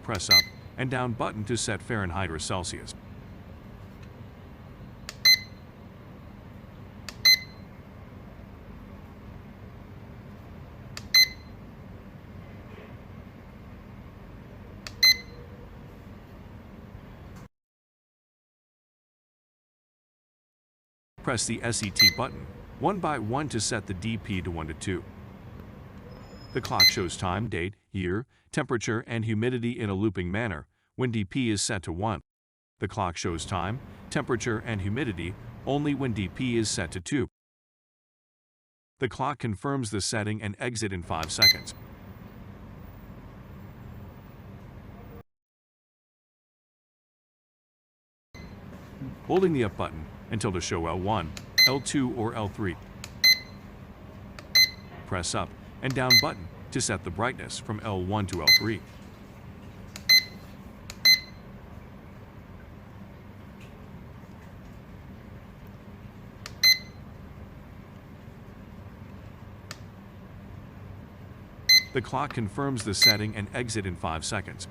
press up and down button to set Fahrenheit or Celsius. Press the SET button, one by one, to set the DP to 1 to 2. The clock shows time, date, year, temperature, and humidity in a looping manner when DP is set to 1. The clock shows time, temperature, and humidity only when DP is set to 2. The clock confirms the setting and exit in 5 seconds. Holding the up button until to show L1, L2, or L3. Press up and down button to set the brightness from L1 to L3. The clock confirms the setting and exit in 5 seconds.